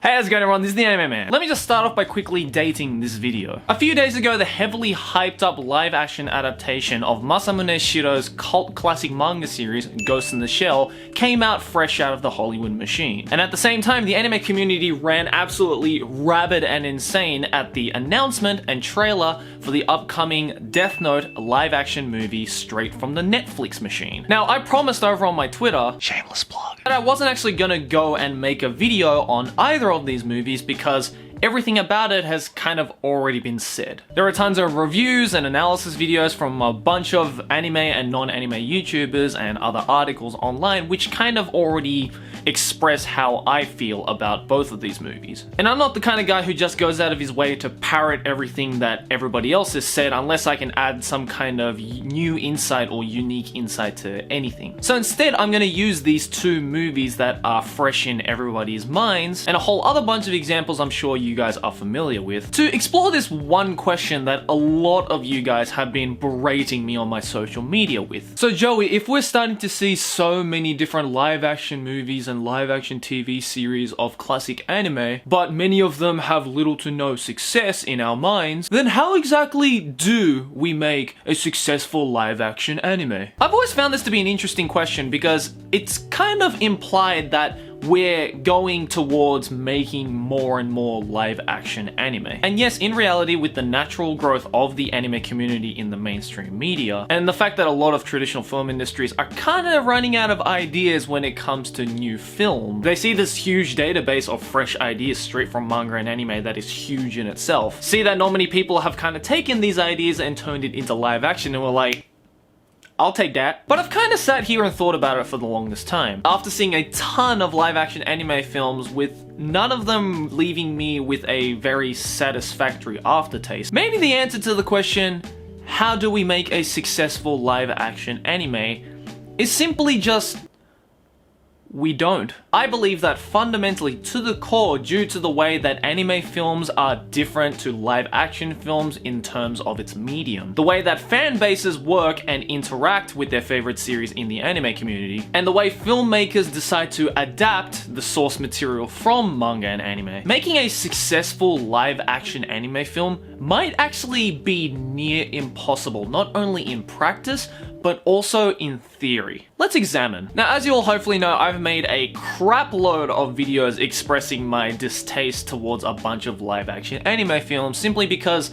Hey, how's it going everyone? This is the Anime Man. Let me just start off by quickly dating this video. A few days ago, the heavily hyped up live action adaptation of Masamune Shirow's cult classic manga series, Ghost in the Shell, came out fresh out of the Hollywood machine. And at the same time, the anime community ran absolutely rabid and insane at the announcement and trailer for the upcoming Death Note live action movie straight from the Netflix machine. Now, I promised over on my Twitter, shameless plug, that I wasn't actually gonna go and make a video on either of these movies because everything about it has kind of already been said. There are tons of reviews and analysis videos from a bunch of anime and non-anime YouTubers and other articles online which kind of already express how I feel about both of these movies. And I'm not the kind of guy who just goes out of his way to parrot everything that everybody else has said unless I can add some kind of new insight or unique insight to anything. So instead, I'm gonna use these two movies that are fresh in everybody's minds and a whole other bunch of examples I'm sure you guys are familiar with to explore this one question that a lot of you guys have been berating me on my social media with. So Joey, if we're starting to see so many different live action movies and live action TV series of classic anime, but many of them have little to no success in our minds, then how exactly do we make a successful live action anime? I've always found this to be an interesting question because it's kind of implied that we're going towards making more and more live action anime. And yes, in reality, with the natural growth of the anime community in the mainstream media, and the fact that a lot of traditional film industries are kind of running out of ideas when it comes to new film, they see this huge database of fresh ideas straight from manga and anime that is huge in itself. See that not many people have kind of taken these ideas and turned it into live action and were like, I'll take that. But I've kind of sat here and thought about it for the longest time. After seeing a ton of live action anime films with none of them leaving me with a very satisfactory aftertaste, maybe the answer to the question, how do we make a successful live action anime, is simply just, we don't. I believe that fundamentally to the core, due to the way that anime films are different to live action films in terms of its medium, the way that fan bases work and interact with their favorite series in the anime community, and the way filmmakers decide to adapt the source material from manga and anime, making a successful live action anime film might actually be near impossible, not only in practice, but also in theory. Let's examine. Now, as you all hopefully know, I've made a crap load of videos expressing my distaste towards a bunch of live action anime films simply because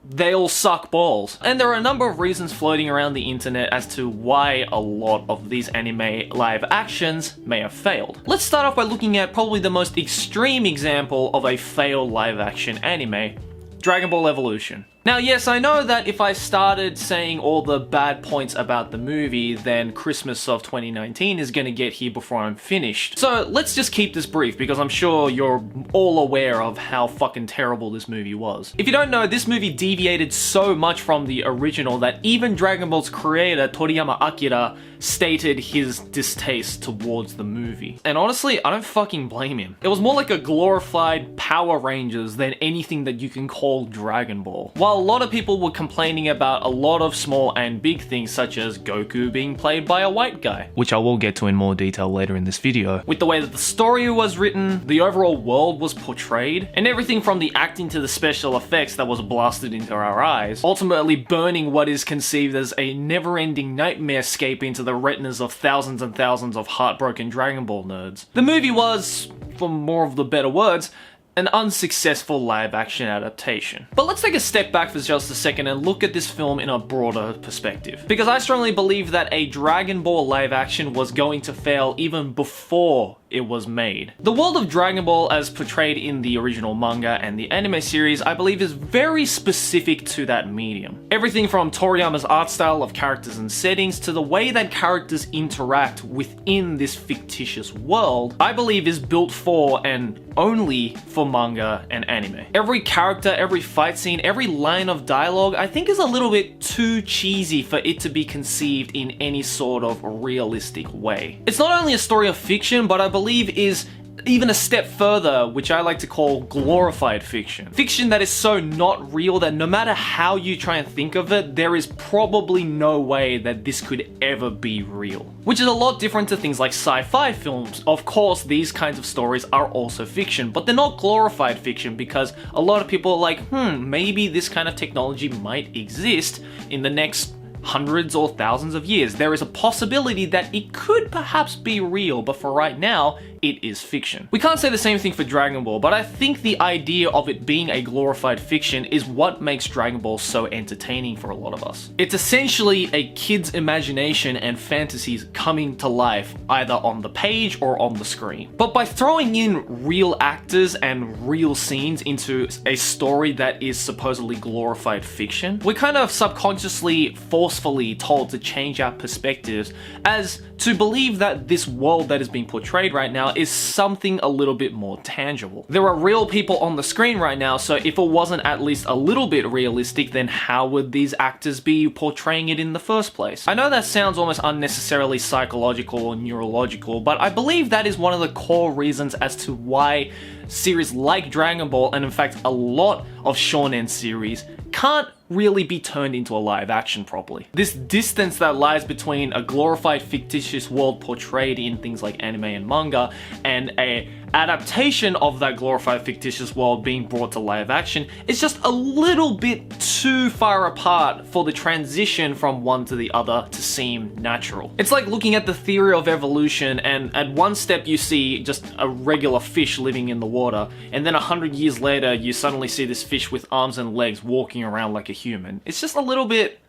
they all suck balls. And there are a number of reasons floating around the internet as to why a lot of these anime live actions may have failed. Let's start off by looking at probably the most extreme example of a failed live action anime, Dragon Ball Evolution. Now, yes, I know that if I started saying all the bad points about the movie, then Christmas of 2019 is gonna get here before I'm finished. So let's just keep this brief because I'm sure you're all aware of how fucking terrible this movie was. If you don't know, this movie deviated so much from the original that even Dragon Ball's creator, Toriyama Akira, stated his distaste towards the movie. And honestly, I don't fucking blame him. It was more like a glorified Power Rangers than anything that you can call Dragon Ball. While a lot of people were complaining about a lot of small and big things such as Goku being played by a white guy, which I will get to in more detail later in this video, with the way that the story was written, the overall world was portrayed, and everything from the acting to the special effects that was blasted into our eyes, ultimately burning what is conceived as a never-ending nightmarescape into the retinas of thousands and thousands of heartbroken Dragon Ball nerds. The movie was, for more of the better words, an unsuccessful live-action adaptation. But let's take a step back for just a second and look at this film in a broader perspective. Because I strongly believe that a Dragon Ball live-action was going to fail even before it was made. The world of Dragon Ball as portrayed in the original manga and the anime series, I believe is very specific to that medium. Everything from Toriyama's art style of characters and settings to the way that characters interact within this fictitious world, I believe is built for and only for manga and anime. Every character, every fight scene, every line of dialogue, I think is a little bit too cheesy for it to be conceived in any sort of realistic way. It's not only a story of fiction, but I believe is even a step further, which I like to call glorified fiction. Fiction that is so not real that no matter how you try and think of it, there is probably no way that this could ever be real. Which is a lot different to things like sci-fi films. Of course, these kinds of stories are also fiction, but they're not glorified fiction because a lot of people are like, maybe this kind of technology might exist in the next hundreds or thousands of years. There is a possibility that it could perhaps be real, but for right now, it is fiction. We can't say the same thing for Dragon Ball, but I think the idea of it being a glorified fiction is what makes Dragon Ball so entertaining for a lot of us. It's essentially a kid's imagination and fantasies coming to life, either on the page or on the screen. But by throwing in real actors and real scenes into a story that is supposedly glorified fiction, we're kind of subconsciously, forcefully told to change our perspectives as to believe that this world that is being portrayed right now is something a little bit more tangible. There are real people on the screen right now, so if it wasn't at least a little bit realistic, then how would these actors be portraying it in the first place? I know that sounds almost unnecessarily psychological or neurological, but I believe that is one of the core reasons as to why series like Dragon Ball, and in fact a lot of shonen series, can't really be turned into a live action properly. This distance that lies between a glorified fictitious world portrayed in things like anime and manga and a adaptation of that glorified fictitious world being brought to live action is just a little bit too far apart for the transition from one to the other to seem natural. It's like looking at the theory of evolution, and at one step you see just a regular fish living in the water, and then 100 years later you suddenly see this fish with arms and legs walking around like a human. It's just a little bit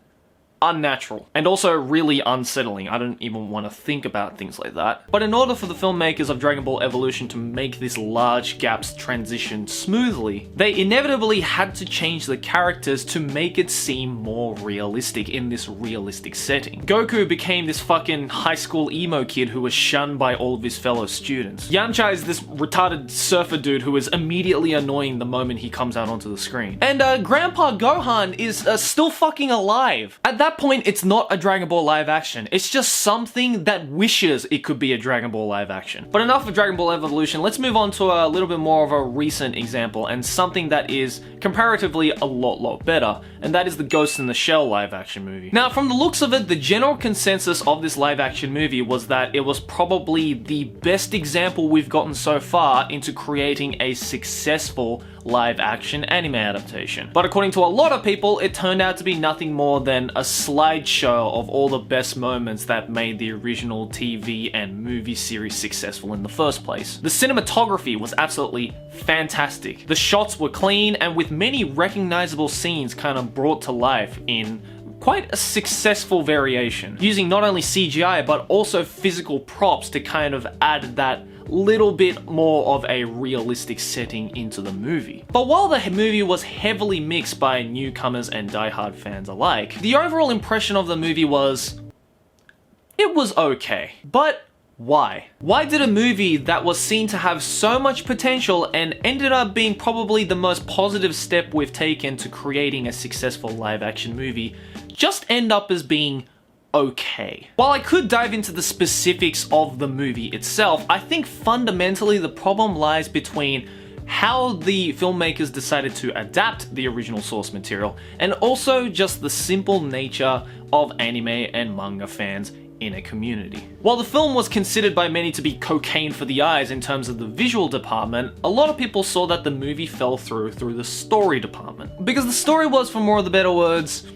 unnatural and also really unsettling. I don't even want to think about things like that. But in order for the filmmakers of Dragon Ball Evolution to make this large gaps transition smoothly, they inevitably had to change the characters to make it seem more realistic in this realistic setting. Goku became this fucking high school emo kid who was shunned by all of his fellow students. Yamcha is this retarded surfer dude who is immediately annoying the moment he comes out onto the screen. And Grandpa Gohan is still fucking alive. At that point, it's not a Dragon Ball live action. It's just something that wishes it could be a Dragon Ball live action. But enough of Dragon Ball Evolution, let's move on to a little bit more of a recent example and something that is comparatively a lot better, and that is the Ghost in the Shell live action movie. Now, from the looks of it, the general consensus of this live action movie was that it was probably the best example we've gotten so far into creating a successful live action anime adaptation. But according to a lot of people, it turned out to be nothing more than a slideshow of all the best moments that made the original TV and movie series successful in the first place. The cinematography was absolutely fantastic. The shots were clean and with many recognizable scenes kind of brought to life in quite a successful variation, using not only CGI but also physical props to kind of add that little bit more of a realistic setting into the movie. But while the movie was heavily mixed by newcomers and diehard fans alike, the overall impression of the movie was, it was okay. But why? Why did a movie that was seen to have so much potential and ended up being probably the most positive step we've taken to creating a successful live action movie just end up as being okay? While I could dive into the specifics of the movie itself, I think fundamentally the problem lies between how the filmmakers decided to adapt the original source material and also just the simple nature of anime and manga fans in a community. While the film was considered by many to be cocaine for the eyes in terms of the visual department, a lot of people saw that the movie fell through the story department. Because the story was, for more of the better words,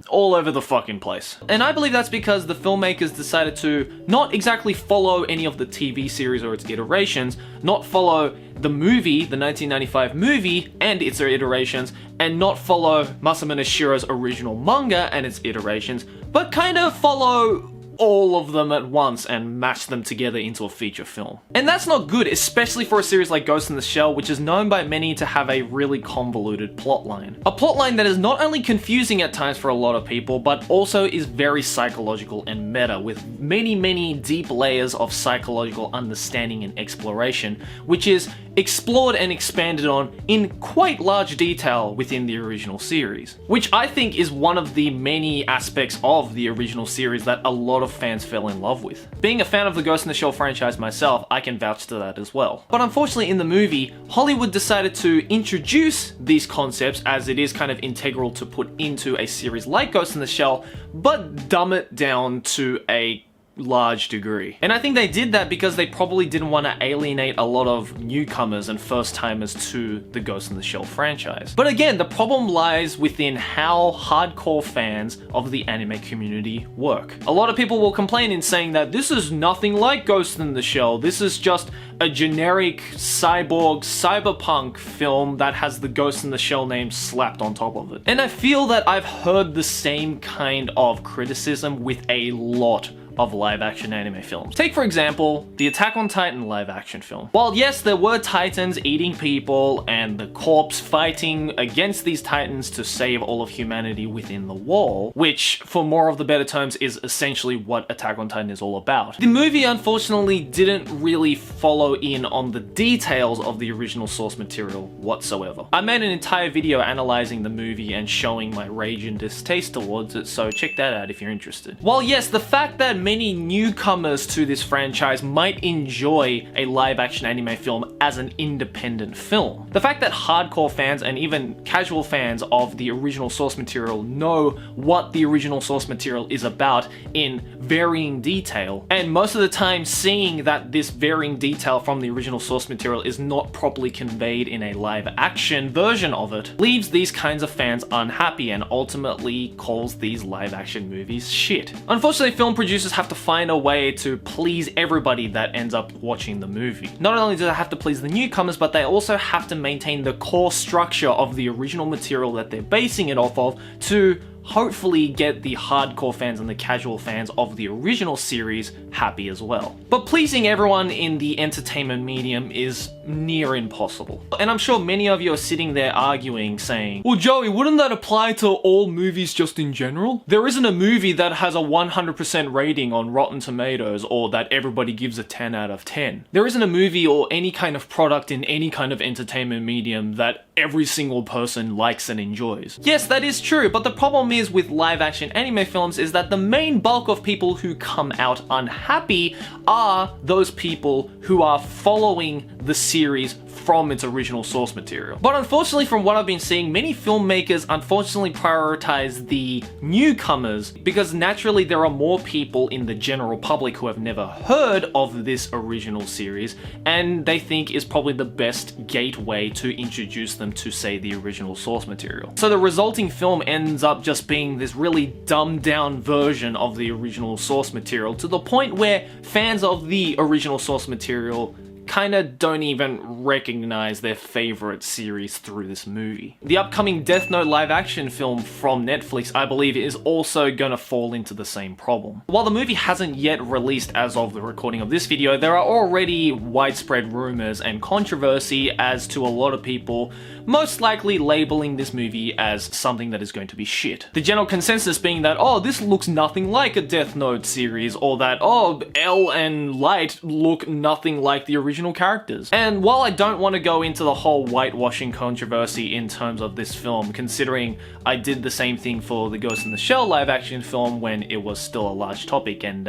all over the fucking place. And I believe that's because the filmmakers decided to not exactly follow any of the TV series or its iterations, not follow the movie, the 1995 movie and its iterations, and not follow Masamune Shiro's original manga and its iterations, but kind of follow all of them at once and mash them together into a feature film. And that's not good, especially for a series like Ghost in the Shell, which is known by many to have a really convoluted plotline. A plotline that is not only confusing at times for a lot of people, but also is very psychological and meta, with many deep layers of psychological understanding and exploration, which is explored and expanded on in quite large detail within the original series, which I think is one of the many aspects of the original series that a lot of fans fell in love with. Being a fan of the Ghost in the Shell franchise myself, I can vouch to that as well. But unfortunately in the movie, Hollywood decided to introduce these concepts, as it is kind of integral to put into a series like Ghost in the Shell, but dumb it down to a large degree. And I think they did that because they probably didn't want to alienate a lot of newcomers and first-timers to the Ghost in the Shell franchise. But again, the problem lies within how hardcore fans of the anime community work. A lot of people will complain in saying that this is nothing like Ghost in the Shell, this is just a generic cyborg cyberpunk film that has the Ghost in the Shell name slapped on top of it. And I feel that I've heard the same kind of criticism with a lot of live-action anime films. Take for example, the Attack on Titan live-action film. While yes, there were titans eating people and the corpse fighting against these titans to save all of humanity within the wall, which for more of the better terms is essentially what Attack on Titan is all about. The movie unfortunately didn't really follow in on the details of the original source material whatsoever. I made an entire video analyzing the movie and showing my rage and distaste towards it, so check that out if you're interested. While yes, the fact that many newcomers to this franchise might enjoy a live-action anime film as an independent film, the fact that hardcore fans and even casual fans of the original source material know what the original source material is about in varying detail, and most of the time seeing that this varying detail from the original source material is not properly conveyed in a live-action version of it, leaves these kinds of fans unhappy and ultimately calls these live-action movies shit. Unfortunately, film producers have to find a way to please everybody that ends up watching the movie. Not only do they have to please the newcomers, but they also have to maintain the core structure of the original material that they're basing it off of to hopefully get the hardcore fans and the casual fans of the original series happy as well. But pleasing everyone in the entertainment medium is near impossible. And I'm sure many of you are sitting there arguing, saying, well Joey, wouldn't that apply to all movies just in general? There isn't a movie that has a 100% rating on Rotten Tomatoes or that everybody gives a 10 out of 10. There isn't a movie or any kind of product in any kind of entertainment medium that every single person likes and enjoys. Yes, that is true, but the problem is with live-action anime films is that the main bulk of people who come out unhappy are those people who are following the series from its original source material. But unfortunately, from what I've been seeing, many filmmakers unfortunately prioritize the newcomers because naturally there are more people in the general public who have never heard of this original series, and they think is probably the best gateway to introduce them to, say, the original source material. So the resulting film ends up just being this really dumbed down version of the original source material, to the point where fans of the original source material kinda don't even recognize their favorite series through this movie. The upcoming Death Note live action film from Netflix, I believe, is also gonna fall into the same problem. While the movie hasn't yet released as of the recording of this video, there are already widespread rumors and controversy as to a lot of people most likely labeling this movie as something that is going to be shit. The general consensus being that, oh, this looks nothing like a Death Note series, or that, oh, L and Light look nothing like the original characters. And while I don't want to go into the whole whitewashing controversy in terms of this film, considering I did the same thing for the Ghost in the Shell live action film when it was still a large topic, and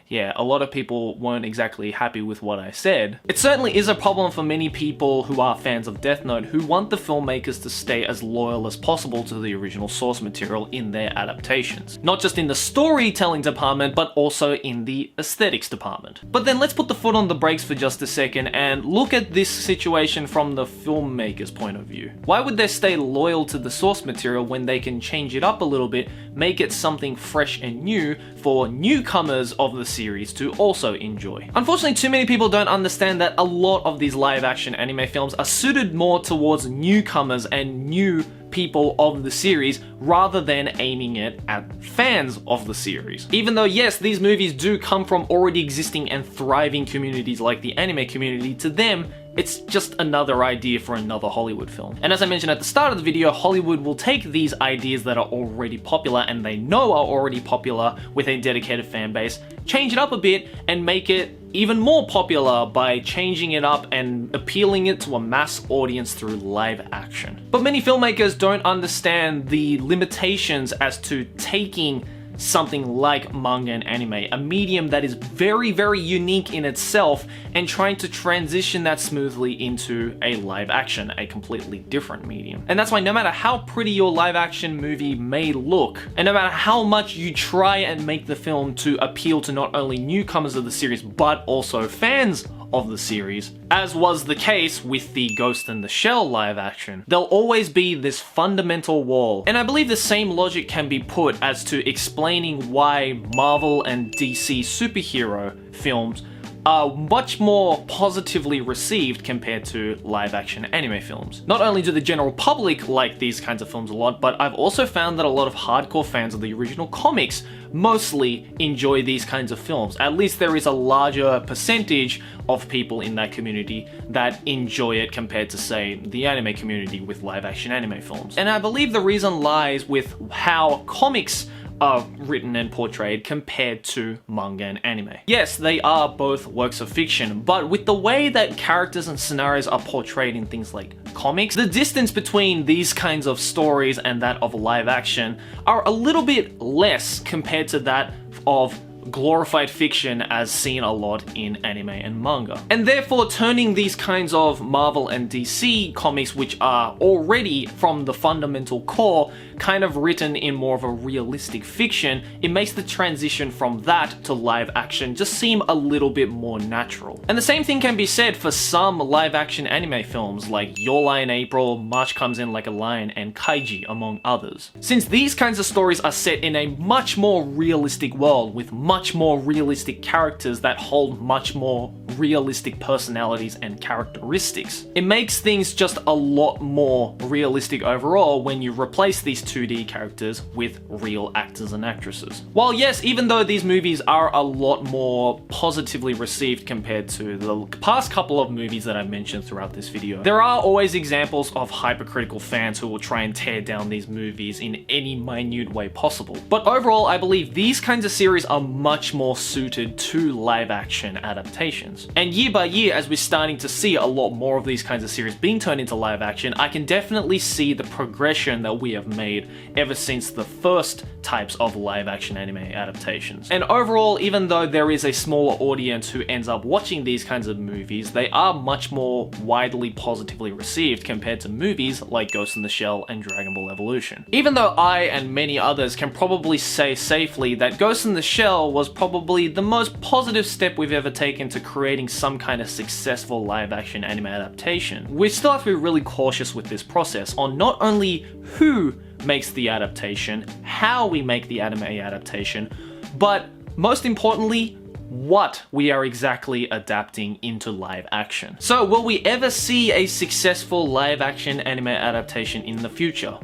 yeah, a lot of people weren't exactly happy with what I said. It certainly is a problem for many people who are fans of Death Note who want the filmmakers to stay as loyal as possible to the original source material in their adaptations. Not just in the storytelling department, but also in the aesthetics department. But then let's put the foot on the brakes for just a second and look at this situation from the filmmaker's point of view. Why would they stay loyal to the source material when they can change it up a little bit, make it something fresh and new for newcomers of the series to also enjoy? Unfortunately, too many people don't understand that a lot of these live action anime films are suited more towards newcomers and new people of the series rather than aiming it at fans of the series. Even though yes, these movies do come from already existing and thriving communities like the anime community, to them it's just another idea for another Hollywood film. And as I mentioned at the start of the video, Hollywood will take these ideas that are already popular and they know are already popular with a dedicated fan base, change it up a bit and make it even more popular by changing it up and appealing it to a mass audience through live action. But many filmmakers don't understand the limitations as to taking something like manga and anime, a medium that is very, very unique in itself, and trying to transition that smoothly into a live action, a completely different medium. And that's why no matter how pretty your live action movie may look, and no matter how much you try and make the film to appeal to not only newcomers of the series, but also fans of the series, as was the case with the Ghost in the Shell live action, there'll always be this fundamental wall. And I believe the same logic can be put as to explaining why Marvel and DC superhero films are much more positively received compared to live action anime films. Not only do the general public like these kinds of films a lot, but I've also found that a lot of hardcore fans of the original comics mostly enjoy these kinds of films. At least there is a larger percentage of people in that community that enjoy it compared to, say, the anime community with live action anime films. And I believe the reason lies with how comics are written and portrayed compared to manga and anime. Yes, they are both works of fiction, but with the way that characters and scenarios are portrayed in things like comics, the distance between these kinds of stories and that of live action are a little bit less compared to that of glorified fiction as seen a lot in anime and manga. And therefore, turning these kinds of Marvel and DC comics, which are already from the fundamental core kind of written in more of a realistic fiction, it makes the transition from that to live action just seem a little bit more natural. And the same thing can be said for some live action anime films like Your Lie in April, March Comes In Like a Lion, and Kaiji, among others. Since these kinds of stories are set in a much more realistic world with much more realistic characters that hold much more realistic personalities and characteristics, it makes things just a lot more realistic overall when you replace these 2D characters with real actors and actresses. While yes, even though these movies are a lot more positively received compared to the past couple of movies that I mentioned throughout this video, there are always examples of hypercritical fans who will try and tear down these movies in any minute way possible. But overall, I believe these kinds of series are much more suited to live action adaptations. And year by year, as we're starting to see a lot more of these kinds of series being turned into live action, I can definitely see the progression that we have made ever since the first types of live action anime adaptations. And overall, even though there is a smaller audience who ends up watching these kinds of movies, they are much more widely positively received compared to movies like Ghost in the Shell and Dragon Ball Evolution. Even though I and many others can probably say safely that Ghost in the Shell was probably the most positive step we've ever taken to creating some kind of successful live action anime adaptation, we still have to be really cautious with this process on not only who makes the adaptation, how we make the anime adaptation, but most importantly, what we are exactly adapting into live action. So will we ever see a successful live action anime adaptation in the future?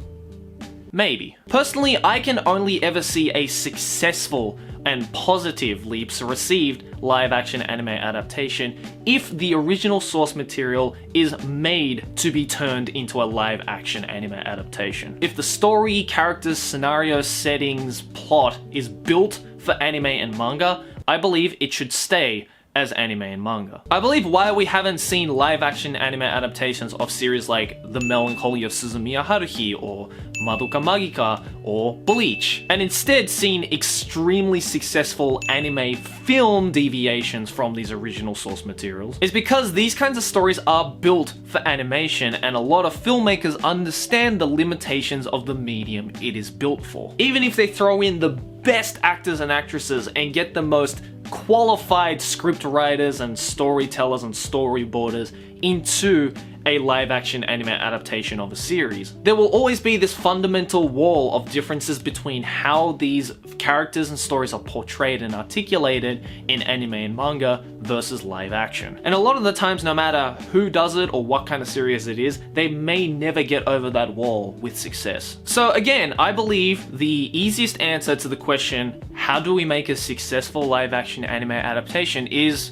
Maybe. Personally, I can only ever see a successful and positively received live action anime adaptation if the original source material is made to be turned into a live action anime adaptation. If the story, characters, scenarios, settings, plot is built for anime and manga, I believe it should stay as anime and manga. I believe why we haven't seen live action anime adaptations of series like The Melancholy of Suzumiya Haruhi or Madoka Magica or Bleach, and instead seen extremely successful anime film deviations from these original source materials, is because these kinds of stories are built for animation and a lot of filmmakers understand the limitations of the medium it is built for. Even if they throw in the best actors and actresses and get the most qualified script writers and storytellers and storyboarders into a live action anime adaptation of a series, there will always be this fundamental wall of differences between how these characters and stories are portrayed and articulated in anime and manga versus live action. And a lot of the times, no matter who does it or what kind of series it is, they may never get over that wall with success. So again, I believe the easiest answer to the question, how do we make a successful live action anime adaptation, is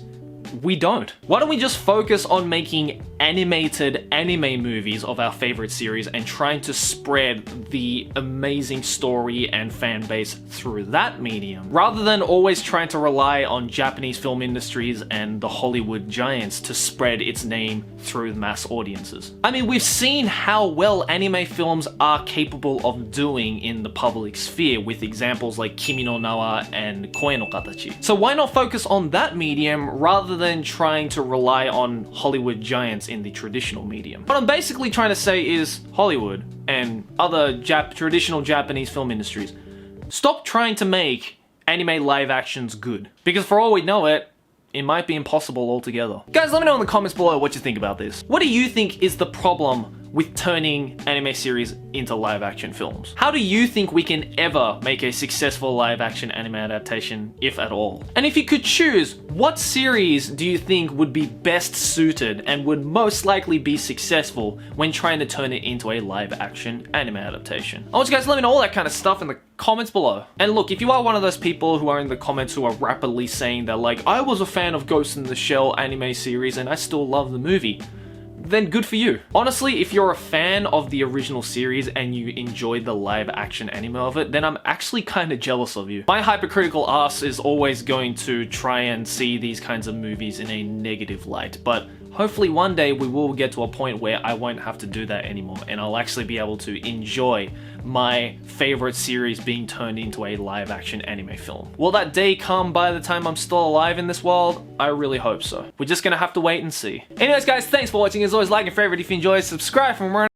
we don't. Why don't we just focus on making animated anime movies of our favorite series and trying to spread the amazing story and fan base through that medium, rather than always trying to rely on Japanese film industries and the Hollywood giants to spread its name through mass audiences. I mean, we've seen how well anime films are capable of doing in the public sphere with examples like Kimi no Na wa and Koe no Katachi. So why not focus on that medium rather than trying to rely on Hollywood giants in the traditional medium? What I'm basically trying to say is Hollywood and other traditional Japanese film industries, stop trying to make anime live actions good. Because for all we know it might be impossible altogether. Guys, let me know in the comments below what you think about this. What do you think is the problem with turning anime series into live action films? How do you think we can ever make a successful live action anime adaptation, if at all? And if you could choose, what series do you think would be best suited and would most likely be successful when trying to turn it into a live action anime adaptation? I want you guys to let me know all that kind of stuff in the comments below. And look, if you are one of those people who are in the comments who are rapidly saying that like, I was a fan of Ghost in the Shell anime series and I still love the movie, then good for you. Honestly, if you're a fan of the original series and you enjoyed the live action anime of it, then I'm actually kind of jealous of you. My hypercritical ass is always going to try and see these kinds of movies in a negative light, but hopefully one day we will get to a point where I won't have to do that anymore and I'll actually be able to enjoy my favorite series being turned into a live action anime film. Will that day come by the time I'm still alive in this world? I really hope so. We're just gonna have to wait and see. Anyways guys, thanks for watching. As always, like and favorite if you enjoyed, subscribe for more.